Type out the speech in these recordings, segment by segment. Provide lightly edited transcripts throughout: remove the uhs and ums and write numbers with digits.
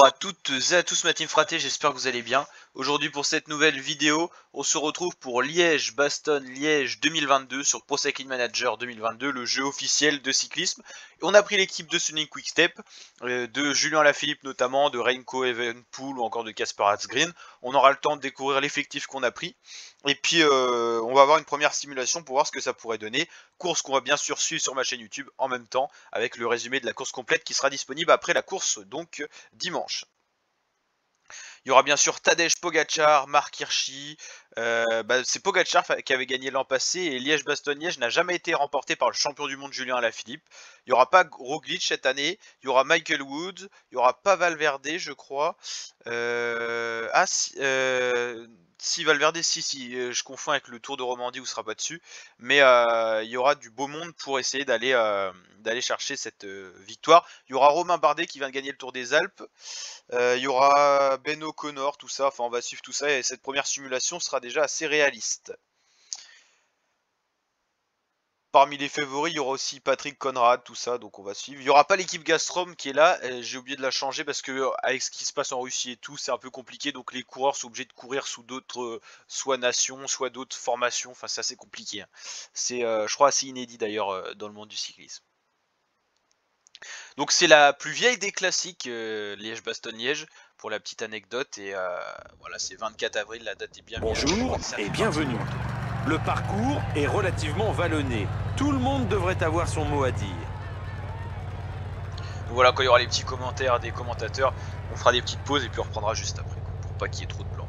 Bonjour à toutes et à tous ma team fraté, j'espère que vous allez bien. Aujourd'hui pour cette nouvelle vidéo, on se retrouve pour Liège-Bastogne-Liège 2022 sur Pro Cycling Manager 2022, le jeu officiel de cyclisme. Et on a pris l'équipe de Sunning Quickstep, de Julien Lafilippe notamment, de Remco Evenepoel ou encore de Casper Asgreen. On aura le temps de découvrir l'effectif qu'on a pris. Et puis on va avoir une première simulation pour voir ce que ça pourrait donner. Course qu'on va bien sûr suivre sur ma chaîne YouTube en même temps, avec le résumé de la course complète qui sera disponible après la course, donc dimanche. Il y aura bien sûr Tadej Pogacar, Marc Hirschi. C'est Pogacar qui avait gagné l'an passé et Liège-Bastogne-Liège n'a jamais été remporté par le champion du monde Julien Alaphilippe. Il n'y aura pas Roglic cette année. Il y aura Michael Woods. Il n'y aura pas Valverde, je crois. Si Valverde, je confonds avec le Tour de Romandie où il sera pas dessus. Mais il y aura du beau monde pour essayer d'aller chercher cette victoire. Il y aura Romain Bardet qui vient de gagner le Tour des Alpes. Il y aura Ben O'Connor, tout ça. Enfin, on va suivre tout ça et cette première simulation sera déjà assez réaliste. Parmi les favoris, il y aura aussi Patrick Conrad, tout ça, donc on va suivre. Il n'y aura pas l'équipe Gazprom qui est là, j'ai oublié de la changer parce que avec ce qui se passe en Russie et tout, c'est un peu compliqué, donc les coureurs sont obligés de courir sous d'autres, soit nations, soit d'autres formations, enfin c'est assez compliqué. Hein. C'est, je crois, assez inédit d'ailleurs dans le monde du cyclisme. Donc c'est la plus vieille des classiques, Liège-Bastogne-Liège, pour la petite anecdote, et voilà, c'est 24 avril, la date est bien mise. Bonjour et bienvenue. Le parcours est relativement vallonné. Tout le monde devrait avoir son mot à dire. Donc voilà, quand il y aura les petits commentaires des commentateurs, on fera des petites pauses et puis on reprendra juste après, quoi, pour pas qu'il y ait trop de blanc.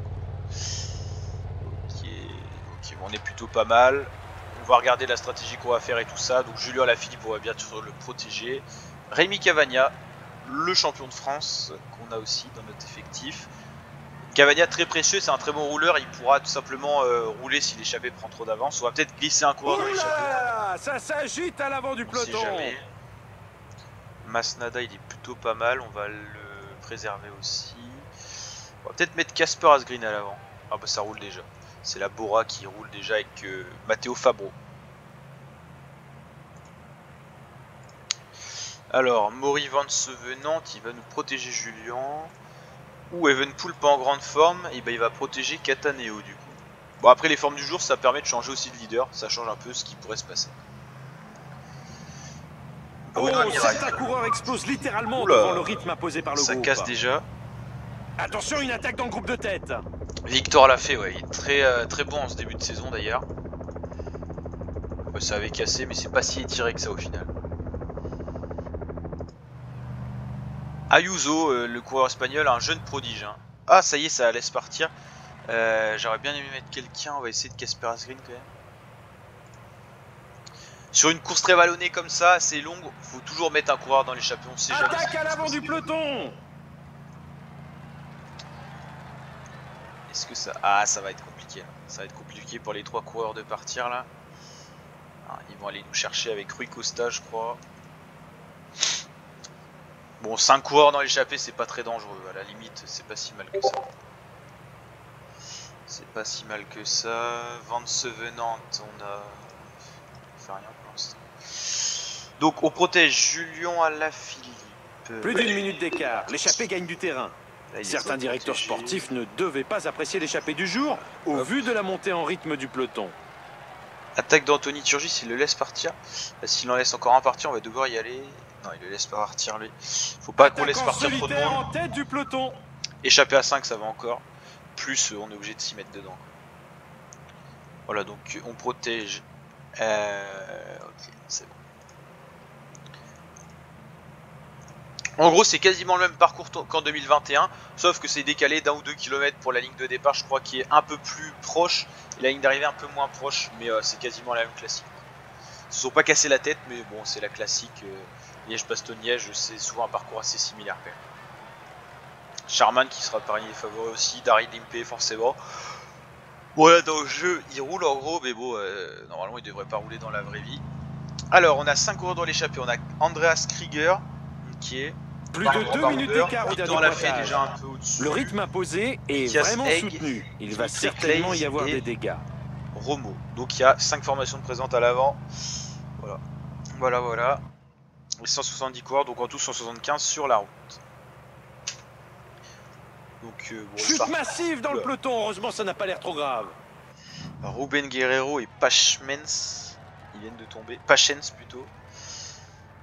Ok, bon, on est plutôt pas mal. On va regarder la stratégie qu'on va faire et tout ça. Donc Julien Lafilippe, on va bien sûr le protéger. Rémi Cavagna, le champion de France, qu'on a aussi dans notre effectif. Cavagna très précieux, c'est un très bon rouleur, il pourra tout simplement rouler si l'échappée prend trop d'avance. On va peut-être glisser un coureur dans l'échappée. Ça s'agite à l'avant du peloton. Jamais. Masnada, il est plutôt pas mal, on va le préserver aussi. On va peut-être mettre Casper Asgreen à l'avant. Ah bah ça roule déjà. C'est la Bora qui roule déjà avec Matteo Fabro. Alors, Maury Van Sevenant, il va nous protéger Julien. Ou Evenepoel pas en grande forme, et ben il va protéger Cataneo du coup. Bon après les formes du jour ça permet de changer aussi de leader, ça change un peu ce qui pourrait se passer. Certains coureurs explosent littéralement devant le rythme imposé par le groupe. Ça casse déjà. Attention, une attaque dans le groupe de tête. Victor l'a fait, ouais, il est très bon en ce début de saison d'ailleurs. Ça avait cassé mais c'est pas si étiré que ça au final. Ayuso, le coureur espagnol, un jeune prodige. Hein. Ah, ça y est, ça laisse partir. J'aurais bien aimé mettre quelqu'un. On va essayer de Casper Asgreen quand même. Sur une course très vallonnée comme ça, assez longue, faut toujours mettre un coureur dans l'échappée. On sait jamais. Attaque à l'avant du peloton. Est-ce que ça... Ah, ça va être compliqué. Là. Ça va être compliqué pour les trois coureurs de partir là. Ah, ils vont aller nous chercher avec Rui Costa, je crois. Bon, 5 coureurs dans l'échappée, c'est pas très dangereux. À la limite, c'est pas si mal que ça. C'est pas si mal que ça. Van Sevenant, on fait rien pour l'instant. Donc, on protège Julien Alaphilippe. Plus d'une minute d'écart. L'échappée gagne du terrain. Certains directeurs sportifs ne devaient pas apprécier l'échappée du jour au vu de la montée en rythme du peloton. Attaque d'Anthony Turgis, il le laisse partir. S'il en laisse encore un partir, on va devoir y aller. Non, il le laisse pas partir lui. Faut pas qu'on laisse partir trop de monde. En tête du peloton. Échapper à 5, ça va encore. Plus, on est obligé de s'y mettre dedans. Voilà, donc on protège. Ok, c'est bon. En gros, c'est quasiment le même parcours qu'en 2021, sauf que c'est décalé d'1 ou 2 km pour la ligne de départ, je crois, qui est un peu plus proche, et la ligne d'arrivée un peu moins proche, mais c'est quasiment la même classique. Ils se sont pas cassés la tête, mais bon, c'est la classique. Liège-Bastogne-Liège, c'est souvent un parcours assez similaire quand même. Charman qui sera parmi les favoris aussi, Daryl Impey forcément. Voilà, dans le jeu, il roule en gros, mais bon, normalement il devrait pas rouler dans la vraie vie. Alors, on a 5 coureurs dans l'échappée, on a Andreas Krieger, qui est... Plus de 2 minutes d'écart au dernier fait déjà un peu au-dessus. Le rythme imposé est vraiment soutenu. Il va certainement y avoir des dégâts. Romo. Donc il y a 5 formations présentes à l'avant. Voilà. Voilà. Et 170 coureurs, donc en tout 175 sur la route. Donc, chute massive dans le peloton, heureusement ça n'a pas l'air trop grave. Ruben Guerrero et Pachmens, ils viennent de tomber. Pachens plutôt.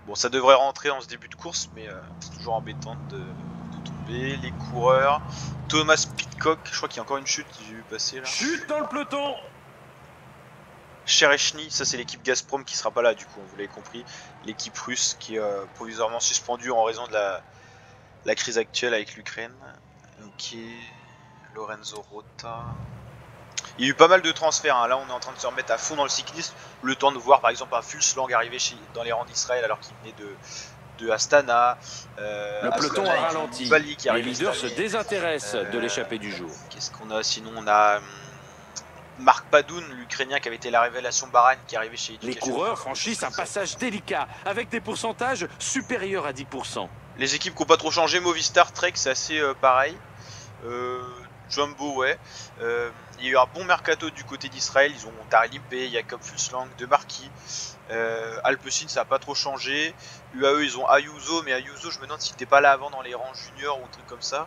Bon, ça devrait rentrer en ce début de course, mais c'est toujours embêtant de tomber. Les coureurs, Thomas Pitcock, je crois qu'il y a encore une chute, j'ai vu passer là. Chute dans le peloton. Cherechny, ça c'est l'équipe Gazprom qui sera pas là du coup, vous l'avez compris. L'équipe russe qui est provisoirement suspendue en raison de la crise actuelle avec l'Ukraine. Ok, Lorenzo Rota. Il y a eu pas mal de transferts, hein. Là on est en train de se remettre à fond dans le cyclisme. Le temps de voir par exemple un Fulslang arriver dans les rangs d'Israël alors qu'il venait de Astana. Le peloton a ralenti. Les leaders se désintéressent de l'échappée du jour. Qu'est-ce qu'on a sinon? On a Marc Padoun, l'Ukrainien qui avait été la révélation Bahreïn, qui est arrivé chez Education. Les coureurs franchissent un passage délicat avec des pourcentages supérieurs à 10%. Les équipes qui n'ont pas trop changé, Movistar, Trek, c'est assez pareil. Jumbo, ouais. Il y a eu un bon mercato du côté d'Israël. Ils ont Tari Limpé, Jakob Fuglsang, De Marquis. Alpecin, ça n'a pas trop changé. UAE, ils ont Ayuso, mais Ayuso, je me demande s'il n'était pas là avant dans les rangs juniors ou un truc comme ça.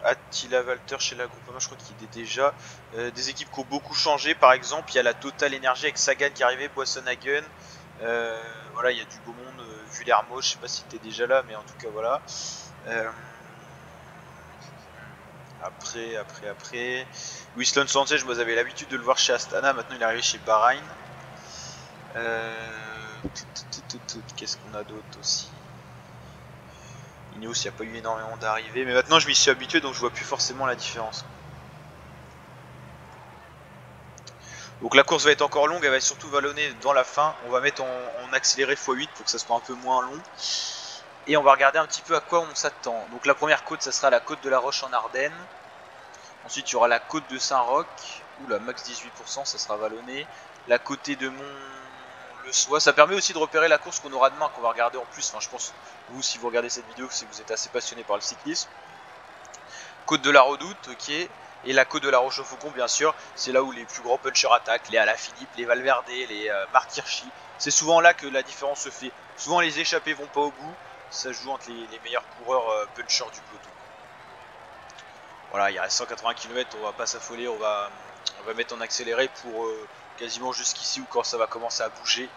Attila Walter chez la Groupama, je crois qu'il était déjà. Des équipes qui ont beaucoup changé, par exemple, il y a la Total Energy avec Sagan qui est arrivé, Boisson-Hagen. Voilà, il y a du beau monde, Vuillermo, je sais pas si tu étais déjà là, mais en tout cas, voilà. Après. Winston Sanchez, moi j'avais l'habitude de le voir chez Astana, maintenant il est arrivé chez Bahreïn. Qu'est-ce qu'on a d'autre aussi? Ineos, il n'y a pas eu énormément d'arrivées, mais maintenant je m'y suis habitué donc je vois plus forcément la différence. Donc la course va être encore longue, elle va être surtout vallonnée dans la fin. On va mettre en accéléré x8 pour que ça soit un peu moins long. Et on va regarder un petit peu à quoi on s'attend. Donc la première côte, ça sera la côte de la Roche en Ardennes. Ensuite, il y aura la côte de Saint-Roch, où la max 18%, ça sera vallonné. La côte de Mont-le-Soie. Ça permet aussi de repérer la course qu'on aura demain, qu'on va regarder en plus. Enfin, je pense, vous, si vous regardez cette vidéo, c'est que vous êtes assez passionné par le cyclisme. Côte de la Redoute, ok. Et la côte de la Rochefoucauld, bien sûr, c'est là où les plus gros punchers attaquent, les Alaphilippe, les Valverde, les Marc Hirschi. C'est souvent là que la différence se fait. Souvent les échappés vont pas au bout, ça se joue entre les meilleurs coureurs punchers du peloton. Voilà, il reste 180 km, on va pas s'affoler, on va mettre en accéléré pour quasiment jusqu'ici ou quand ça va commencer à bouger.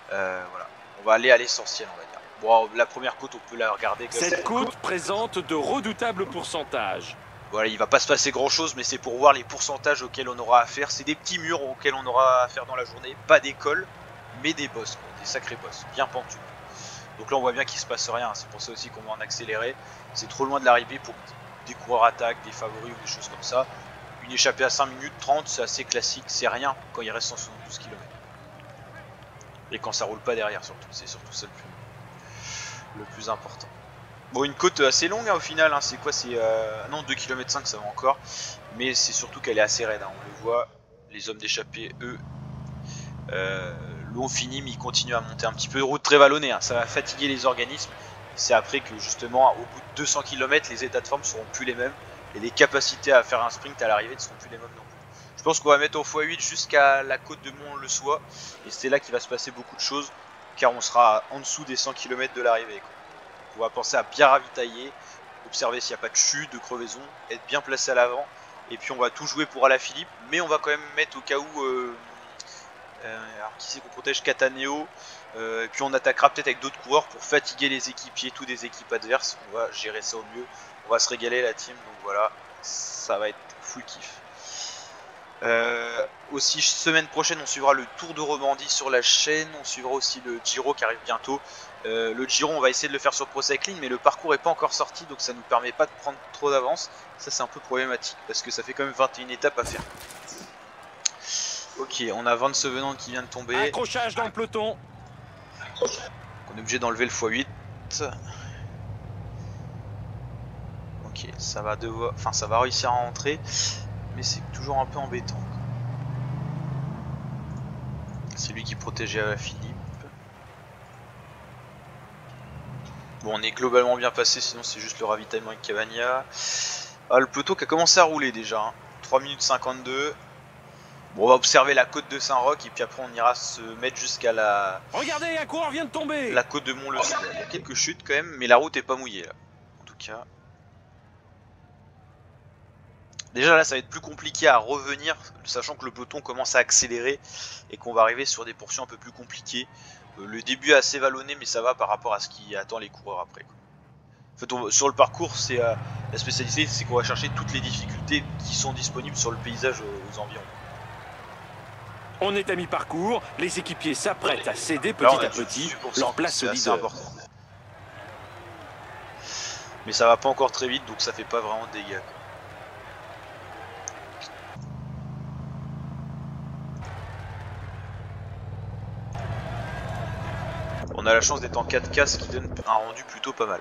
Voilà, on va aller à l'essentiel, on va dire. Bon, la première côte, on peut la regarder comme cette côte présente de redoutables pourcentages. Voilà, il va pas se passer grand chose, mais c'est pour voir les pourcentages auxquels on aura affaire. C'est des petits murs auxquels on aura affaire dans la journée, pas des cols, mais des bosses, des sacrés bosses, bien pentus. Donc là on voit bien qu'il se passe rien, c'est pour ça aussi qu'on va en accélérer. C'est trop loin de l'arrivée pour que des coureurs attaquent, des favoris ou des choses comme ça. Une échappée à 5 minutes 30, c'est assez classique, c'est rien quand il reste 172 km. Et quand ça roule pas derrière surtout, c'est surtout ça le plus important. Bon, une côte assez longue hein, au final, hein. C'est quoi? C'est non, 2,5 km ça va encore. Mais c'est surtout qu'elle est assez raide, hein. On le voit, les hommes d'échappée, eux, l'ont fini, mais ils continuent à monter un petit peu. Route très vallonnée, hein. Ça va fatiguer les organismes. C'est après que justement, au bout de 200 km, les états de forme seront plus les mêmes. Et les capacités à faire un sprint à l'arrivée ne seront plus les mêmes non plus. Je pense qu'on va mettre au x8 jusqu'à la côte de Mont-le-Soie. Et c'est là qu'il va se passer beaucoup de choses, car on sera en dessous des 100 km de l'arrivée. On va penser à bien ravitailler, observer s'il n'y a pas de chute, de crevaison, être bien placé à l'avant. Et puis on va tout jouer pour Alaphilippe, mais on va quand même mettre au cas où... alors qui c'est qu'on protège? Cataneo. Et puis on attaquera peut-être avec d'autres coureurs pour fatiguer les équipiers, tous des équipes adverses. On va gérer ça au mieux. On va se régaler la team, donc voilà, ça va être full kiff. Aussi semaine prochaine on suivra le Tour de Romandie sur la chaîne, on suivra aussi le Giro qui arrive bientôt. Le Giro on va essayer de le faire sur Pro Cycling, mais le parcours est pas encore sorti, donc ça nous permet pas de prendre trop d'avance. Ça c'est un peu problématique parce que ça fait quand même 21 étapes à faire. Ok, on a Van Sevenant qui vient de tomber. Accrochage dans le peloton. On est obligé d'enlever le x8. Ok, ça va devoir, enfin ça va réussir à rentrer, mais c'est toujours un peu embêtant. C'est lui qui protégeait Alaphilippe. Bon, on est globalement bien passé, sinon c'est juste le ravitaillement avec Cavagna. Ah, le peloton qui a commencé à rouler déjà, hein. 3 minutes 52. Bon, on va observer la côte de Saint-Roch et puis après on ira se mettre jusqu'à la... Regardez, un coureur vient de tomber. La côte de Mont-le-Soie. Il y a quelques chutes quand même, mais la route est pas mouillée là. En tout cas. Déjà là ça va être plus compliqué à revenir, sachant que le peloton commence à accélérer et qu'on va arriver sur des portions un peu plus compliquées. Le début est assez vallonné mais ça va par rapport à ce qui attend les coureurs après, quoi. En fait, sur le parcours, c'est la spécialité, c'est qu'on va chercher toutes les difficultés qui sont disponibles sur le paysage aux environs. On est à mi-parcours, les équipiers s'apprêtent à céder petit à petit leur place au leader. Important. Mais ça va pas encore très vite, donc ça fait pas vraiment de dégâts, quoi. On a la chance d'être en 4K, ce qui donne un rendu plutôt pas mal.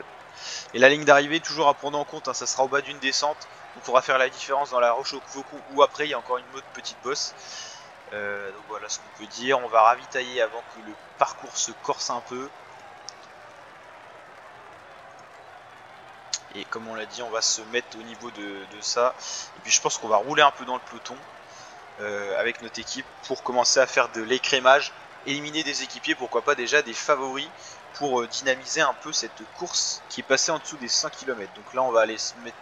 Et la ligne d'arrivée, toujours à prendre en compte, hein, ça sera au bas d'une descente. Donc il faudra faire la différence dans la roche au Kvoko ou après, il y a encore une autre petite bosse. Donc voilà ce qu'on peut dire. On va ravitailler avant que le parcours se corse un peu. Et comme on l'a dit, on va se mettre au niveau de ça. Et puis je pense qu'on va rouler un peu dans le peloton avec notre équipe pour commencer à faire de l'écrémage. Éliminer des équipiers, pourquoi pas déjà des favoris pour dynamiser un peu cette course qui est passée en dessous des 5 km. Donc là on va aller se mettre,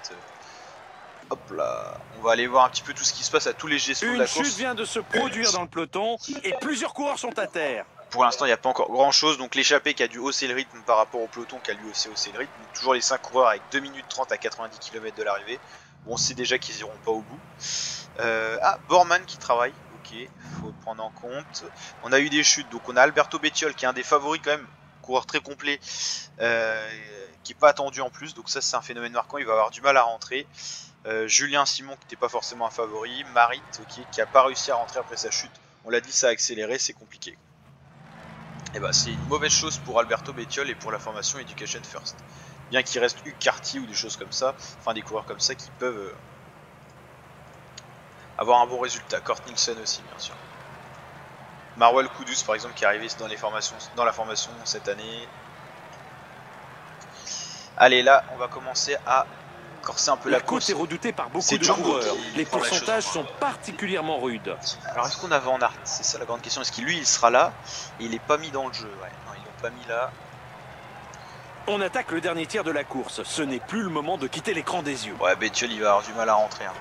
hop là, on va aller voir un petit peu tout ce qui se passe à tous les gestions de la course. Une chute vient de se produire dans le peloton et plusieurs coureurs sont à terre. Pour l'instant il n'y a pas encore grand chose, donc l'échappée qui a dû hausser le rythme par rapport au peloton qui a lui aussi haussé le rythme. Donc toujours les 5 coureurs avec 2 minutes 30 à 90 km de l'arrivée. Bon, on sait déjà qu'ils iront pas au bout. Bormann qui travaille. Ok, faut prendre en compte. On a eu des chutes, donc on a Alberto Bettiol qui est un des favoris quand même, coureur très complet, qui est pas attendu en plus, donc ça c'est un phénomène marquant, il va avoir du mal à rentrer. Julien Simon qui n'était pas forcément un favori, Marit qui a pas réussi à rentrer après sa chute, on l'a dit, ça a accéléré, c'est compliqué. Et bah c'est une mauvaise chose pour Alberto Bettiol et pour la formation Education First. Bien qu'il reste Hugues Cartier ou des choses comme ça, enfin des coureurs comme ça qui peuvent avoir un bon résultat. Kurt Nielsen aussi bien sûr. Marwal Koudous par exemple qui est arrivé dans la formation cette année. Allez là on va commencer à corser un peu la course. La course est redoutée par beaucoup de coureurs. Les pourcentages sont particulièrement rudes. Alors est-ce qu'on a Van Aert? C'est ça la grande question. Est-ce qu'il lui il sera là et il est pas mis dans le jeu? Ouais, non ils l'ont pas mis là. On attaque le dernier tiers de la course. Ce n'est plus le moment de quitter l'écran des yeux. Ouais, Bettiol il va avoir du mal à rentrer, hein.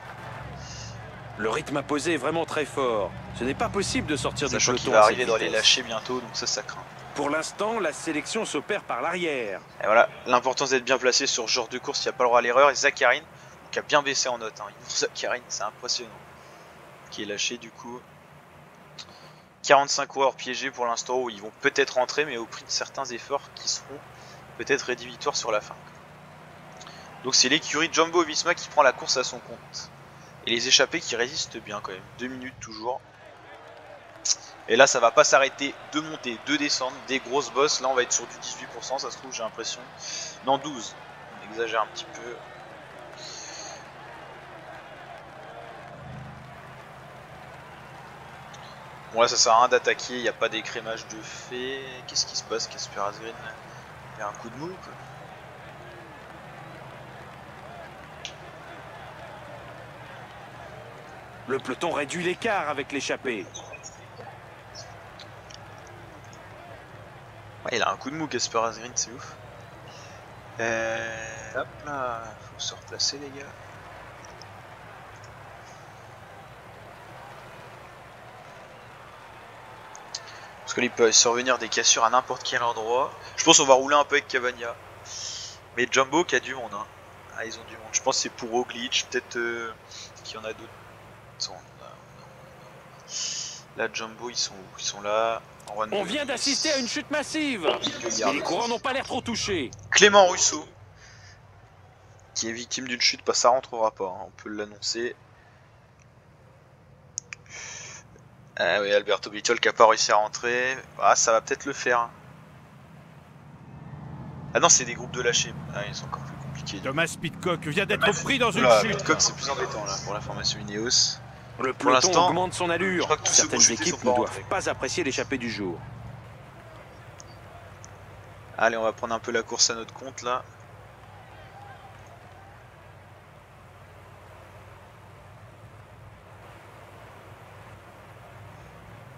Le rythme imposé est vraiment très fort. Ce n'est pas possible de sortir du peloton. Sachant qu'il va arriver dans les lâchers bientôt, donc ça craint. Pour l'instant, la sélection s'opère par l'arrière. Et voilà, l'importance d'être bien placé sur ce genre de course, il n'y a pas le droit à l'erreur. Et Zakharine, qui a bien baissé en note, hein. Zakharine, c'est impressionnant. Qui est lâché du coup. 45 coureurs piégés pour l'instant, où ils vont peut-être rentrer, mais au prix de certains efforts qui seront peut-être rédhibitoires sur la fin. Donc c'est l'écurie Jumbo-Visma qui prend la course à son compte. Et les échappés qui résistent bien quand même. 2 minutes toujours. Et là ça va pas s'arrêter de monter, de descendre, des grosses bosses. Là on va être sur du 18%, ça se trouve j'ai l'impression. Non 12, on exagère un petit peu. Bon là ça sert à rien d'attaquer, il n'y a pas d'écrémage de fait. Qu'est-ce qui se passe Casper Asgreen? Il y a un coup de mou quoi. Le peloton réduit l'écart avec l'échappée. Ouais, il a un coup de mou Casper Asgreen, c'est ouf. Hop là, faut se replacer les gars. Parce que là il peut survenir des cassures à n'importe quel endroit. Je pense qu'on va rouler un peu avec Cavagna. Mais Jumbo qui a du monde, hein. Ah ils ont du monde. Je pense que c'est pour Roglic, peut-être qu'il y en a d'autres. Là Jumbo ils sont où? Ils sont là. On vient d'assister à une chute massive. Et les coureurs n'ont pas l'air trop touchés. Clément Russo qui est victime d'une chute, ça rentrera pas, hein, on peut l'annoncer. Ah oui, Alberto Bettiol qui a pas réussi à rentrer. Ah ça va peut-être le faire, hein. Ah non c'est des groupes de lâchés. Ah ils sont encore plus compliqués. Thomas Pidcock vient d'être pris dans une chute. Pidcock c'est plus embêtant là pour la formation Ineos. Le peloton augmente son je allure. crois que tous ceux Certaines qui ont chuté équipes sont ne pas doivent rentrés. pas apprécier l'échappée du jour. Allez on va prendre un peu la course à notre compte là.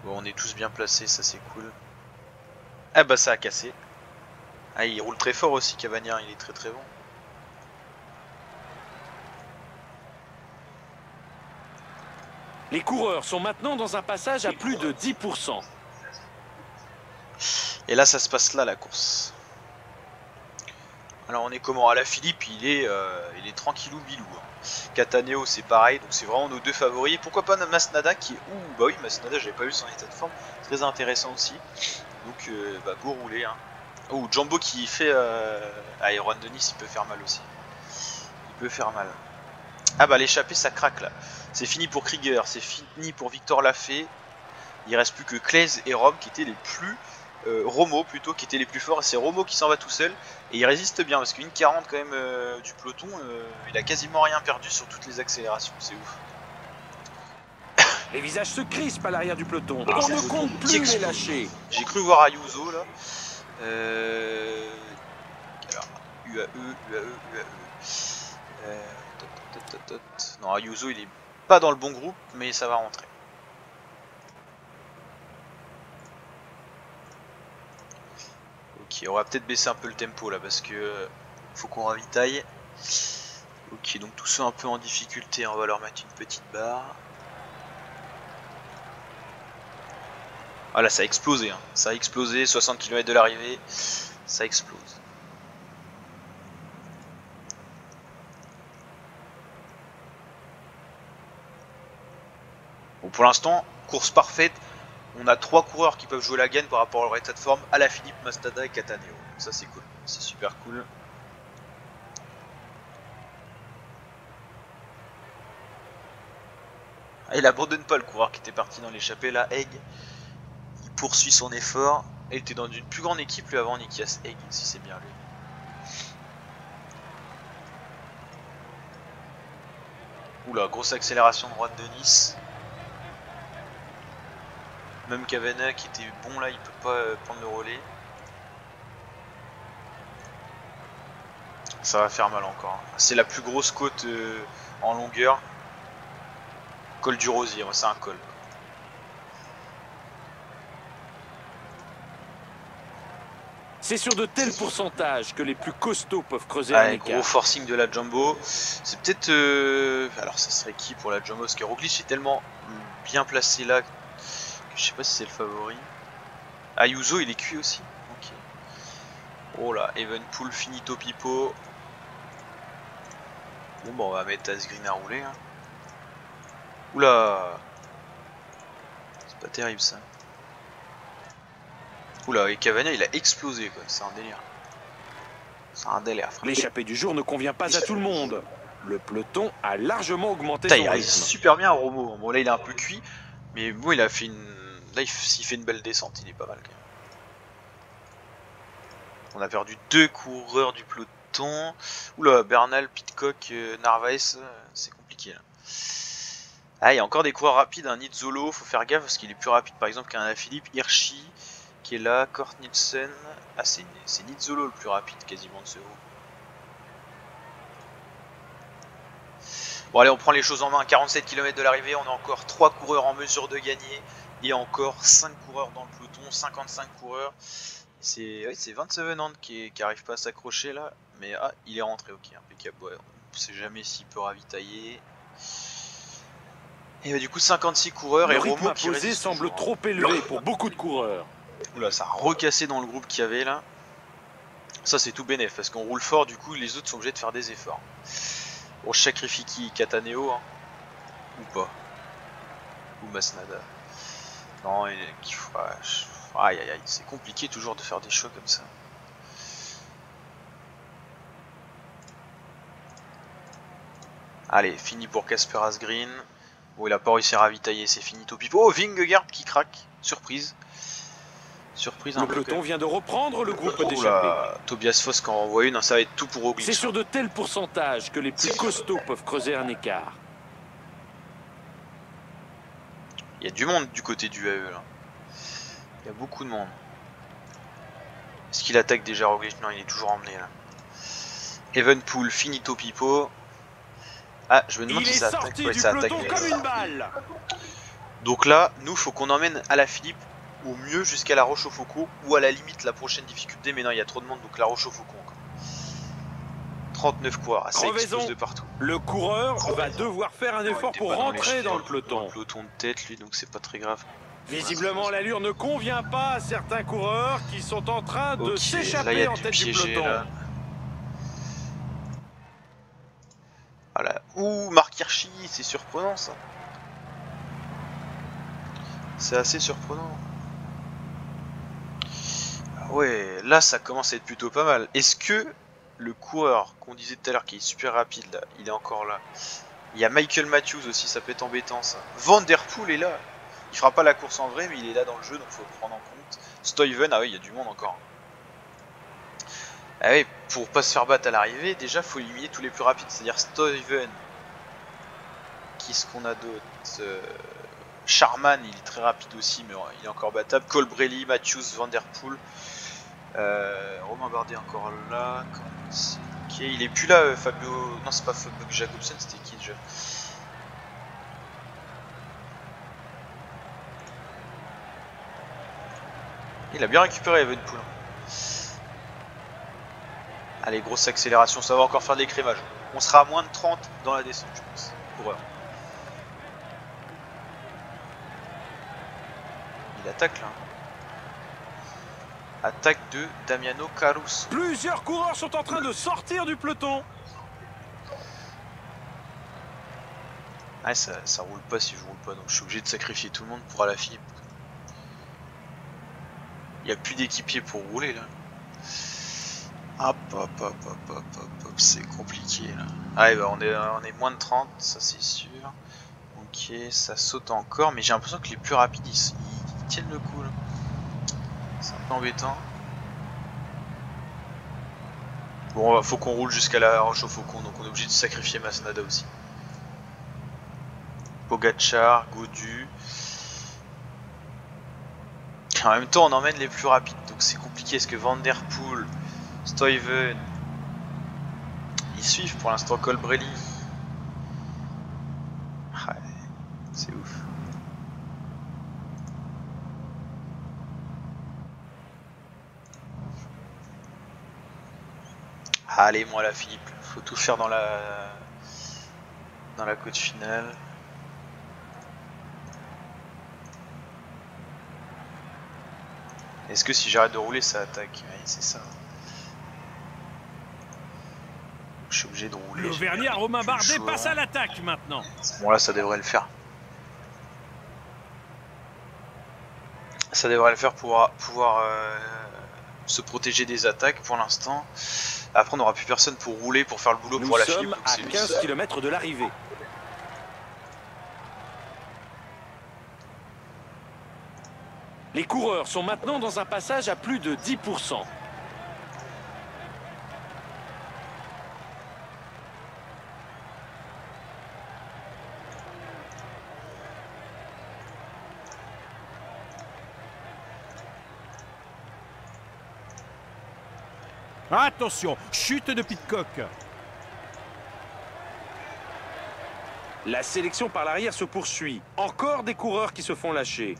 Bon on est tous bien placés, ça c'est cool. Ah bah ça a cassé. Ah il roule très fort aussi Cavagna, il est très très bon. Les coureurs sont maintenant dans un passage à plus de 10%. Et là, ça se passe là, la course. Alors, on est comment? Alaphilippe, il est tranquillou bilou. Cataneo, c'est pareil, donc c'est vraiment nos deux favoris. Et pourquoi pas Masnada qui est... Ouh, bah oui, Masnada, j'avais pas vu son état de forme. Très intéressant aussi. Donc, bah, go rouler. Hein. Oh, Jumbo qui fait... Ah, et Juan Denis, il peut faire mal aussi. Il peut faire mal. Ah bah, l'échappée, ça craque, là. C'est fini pour Krieger, c'est fini pour Victor Lafay. Il reste plus que Claes et Rome qui étaient les plus... Romo plutôt qui étaient les plus forts, et c'est Romo qui s'en va tout seul et il résiste bien parce qu'une 40 quand même du peloton, il a quasiment rien perdu sur toutes les accélérations, c'est ouf. Les visages se crispent à l'arrière du peloton. On ne compte plus les lâcher. J'ai cru voir Ayuso là. Alors, UAE. Non, Ayuso il est pas dans le bon groupe mais ça va rentrer. Ok, on va peut-être baisser un peu le tempo là parce que faut qu'on ravitaille. Ok, donc tous ceux un peu en difficulté, on va leur mettre une petite barre. Ah là ça a explosé, hein. Ça a explosé, 60 km de l'arrivée, ça explose. Bon pour l'instant, course parfaite. On a 3 coureurs qui peuvent jouer la gagne par rapport à leur état de forme, Alaphilippe, Masnada et Cataneo. Ça c'est cool, c'est super cool. Ah, il abandonne pas le coureur qui était parti dans l'échappée là, Egg. Il poursuit son effort. Il était dans une plus grande équipe lui avant, Nikias Egg, si c'est bien lui. Oula, grosse accélération de Juan Denis. Même Cavana qui était bon là, il peut pas prendre le relais. Ça va faire mal encore. C'est la plus grosse côte en longueur. Col du Rosier, c'est un col. C'est sur de tels pourcentages que les plus costauds peuvent creuser un écart. Gros forcing de la Jumbo. C'est peut-être... Alors ça serait qui pour la Jumbo? Parce que Roglic est tellement bien placé là. Je sais pas si c'est le favori. Ayuso il est cuit aussi. Ok. Oh là, Evenepoel, finito pipo. Bon bah on va mettre Asgreen à rouler. Hein. Oula. C'est pas terrible ça. Oula, et Cavana il a explosé quoi, c'est un délire. C'est un délire. L'échappée du jour ne convient pas à tout le monde. Le peloton a largement augmenté Putain, son il rythme. super bien Romo. Bon là il est un peu cuit. Mais bon il a fait une... Là s'il fait une belle descente, il est pas mal quand même. On a perdu 2 coureurs du peloton. Oula, Bernal, Pidcock, Narvaez, c'est compliqué là. Ah, il y a encore des coureurs rapides, un Nizzolo, faut faire gaffe parce qu'il est plus rapide par exemple qu'un Philippe. Hirschi qui est là, Kort Nielsen. Ah, c'est Nizzolo le plus rapide quasiment de ce groupe. Bon allez, on prend les choses en main, 47 km de l'arrivée, on a encore 3 coureurs en mesure de gagner. Et encore 5 coureurs dans le peloton, 55 coureurs. C'est 27 Hand qui arrive pas à s'accrocher là. Mais ah, il est rentré, ok, impeccable. Ouais, on sait jamais s'il peut ravitailler. Et bah, du coup 56 coureurs le et rythme Romo qui imposé résiste semble toujours, trop élevé pour beaucoup de coureurs. Oula, ça a recassé dans le groupe qu'il y avait là. Ça c'est tout bénef parce qu'on roule fort, du coup les autres sont obligés de faire des efforts. Bon, je sacrifie qui? Cataneo hein. Ou pas. Ou Masnada. Non, aïe aïe aïe, c'est compliqué toujours de faire des choix comme ça. Allez, fini pour Casper Asgreen. Bon, il a pas réussi à ravitailler, c'est fini Topipo. Oh, Vingegaard qui craque, surprise. Surprise un Le peu. peloton vient de reprendre le groupe Oh d'échappés. là, Tobias Foss quand on renvoie une, hein, ça va être tout pour Roglic. C'est sur de tels pourcentages que les plus costauds peuvent creuser un écart. Il y a du monde du côté du AE là. Il y a beaucoup de monde. Est-ce qu'il attaque déjà Roglic? Non, il est toujours emmené là. Evenepoel, finito pipo. Ah, je me demande si ça attaque. Ouais, ça attaque. Comme une balle. Donc là, nous, faut qu'on emmène Alaphilippe au mieux jusqu'à la Rochefoucauld ou à la limite la prochaine difficulté. Mais non, il y a trop de monde, donc la Rochefoucauld encore. 39 coureurs, ça explose Crevaison. de partout. Le coureur va devoir faire un effort pour rentrer dans le peloton. Le peloton de tête, lui, donc c'est pas très grave. Visiblement, l'allure ne convient pas à certains coureurs qui sont en train de Là, il y s'échapper a en du tête du piégé, peloton. là. Voilà. Ouh, Marc Hirschi, c'est surprenant ça. C'est assez surprenant. Ah ouais, là ça commence à être plutôt pas mal. Est-ce que le coureur qu'on disait tout à l'heure qui est super rapide là, il est encore là? Il y a Michael Matthews aussi, ça peut être embêtant ça. Van Der Poel est là. Il fera pas la course en vrai, mais il est là dans le jeu, donc faut le prendre en compte. Stuyven, ah oui, il y a du monde encore. Ah oui, pour pas se faire battre à l'arrivée, déjà faut éliminer tous les plus rapides, c'est-à-dire Stuyven. Qui est-ce qu'on a d'autre? Charman, il est très rapide aussi, mais il est encore battable. Colbrelli, Matthews, Van Der Poel. Romain Bardet encore là. Ok, il est plus là, Fabio. Non, c'est pas Fabio Jacobsen, c'était qui déjà? Il a bien récupéré Evenepoel. Allez, grosse accélération, ça va encore faire de l'écrémage. On sera à moins de 30 dans la descente, je pense. Coureur. Il attaque là. Attaque de Damiano Caruso. Plusieurs coureurs sont en train de sortir du peloton. Ah, ça roule pas si je roule pas, donc je suis obligé de sacrifier tout le monde pour Alaphilippe. Il n'y a plus d'équipiers pour rouler là. Hop, c'est compliqué là. Ah, bah, on est moins de 30, ça c'est sûr. Ok, ça saute encore, mais j'ai l'impression que les plus rapides ils tiennent le coup là. C'est un peu embêtant. Bon, faut qu'on roule jusqu'à la Roche au Faucon, donc on est obligé de sacrifier Masnada aussi. Pogacar, Gaudu. En même temps, on emmène les plus rapides, donc c'est compliqué. Est-ce que Van Der Poel, Stuyven, ils suivent pour l'instant Colbrelli? Ouais, c'est ouf. Allez, moi la Philippe, faut tout faire dans la côte finale. Est-ce que si j'arrête de rouler, ça attaque? Oui, c'est ça. Je suis obligé de rouler. L'Auvergnat Romain Bardet passe à l'attaque maintenant. Bon, là, ça devrait le faire. Ça devrait le faire pour pouvoir se protéger des attaques pour l'instant. Après, on n'aura plus personne pour rouler, pour faire le boulot pour la Philippe. Nous sommes à 15 km de l'arrivée. Les coureurs sont maintenant dans un passage à plus de 10%. Attention, chute de Pidcock. La sélection par l'arrière se poursuit. Encore des coureurs qui se font lâcher.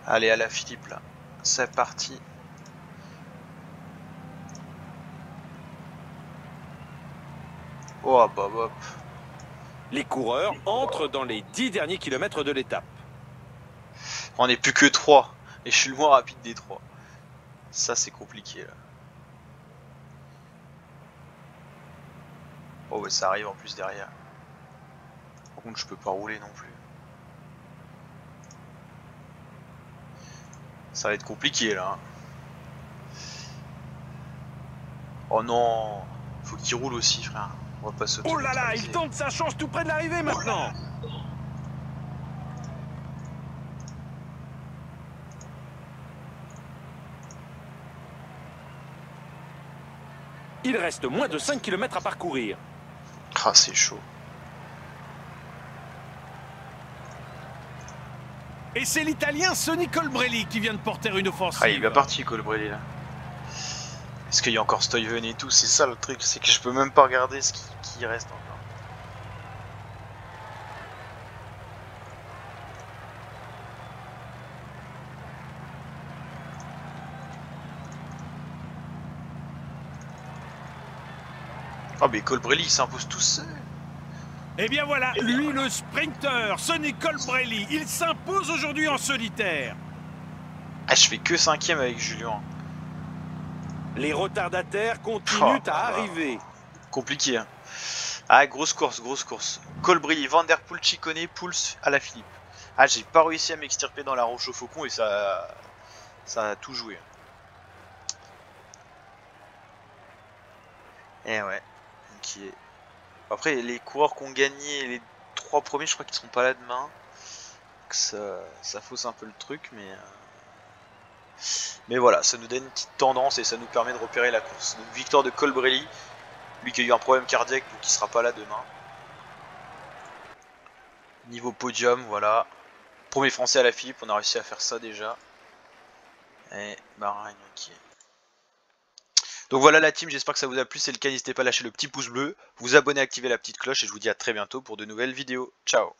Allez, à la Philippe là. C'est parti. Oh, bah, hop. Les coureurs entrent dans les 10 derniers kilomètres de l'étape. On n'est plus que 3. Et je suis le moins rapide des 3. Ça, c'est compliqué là. Oh, ouais, ça arrive en plus derrière. Par contre, je peux pas rouler non plus. Ça va être compliqué là. Oh non, faut qu'il roule aussi, frère. On va pas sauter. Oh là là, il tente sa chance tout près de l'arrivée maintenant. Il reste moins de 5 km à parcourir. Ah, c'est chaud. Et c'est l'Italien Sonny Colbrelli qui vient de porter une offensive. Ah, il est bien parti, Colbrelli là. Est-ce qu'il y a encore Stuyven et tout? C'est ça le truc, c'est que je peux même pas regarder ce qui reste encore. Oh mais Colbrelli il s'impose tout seul. Et bien voilà, lui le sprinter, Sonny Colbrelli, il s'impose aujourd'hui en solitaire. Ah je fais que 5ème avec Julien. Les retardataires continuent à arriver. Compliqué hein. Ah grosse course. Colbrelli, Van Der Poel, Ciccone, Pouls, Alaphilippe. Ah j'ai pas réussi à m'extirper dans la roche au faucon et ça a tout joué. Et ouais. Ok. Après les coureurs qui ont gagné les 3 premiers je crois qu'ils seront pas là demain. Donc ça fausse un peu le truc mais voilà, ça nous donne une petite tendance et ça nous permet de repérer la course. Donc victoire de Colbrelli, lui qui a eu un problème cardiaque donc il sera pas là demain. Niveau podium, voilà. Premier français à Alaphilippe, on a réussi à faire ça déjà. Et Bahreïn, ok. Donc voilà la team, j'espère que ça vous a plu, si c'est le cas n'hésitez pas à lâcher le petit pouce bleu, vous abonner, activer la petite cloche et je vous dis à très bientôt pour de nouvelles vidéos. Ciao.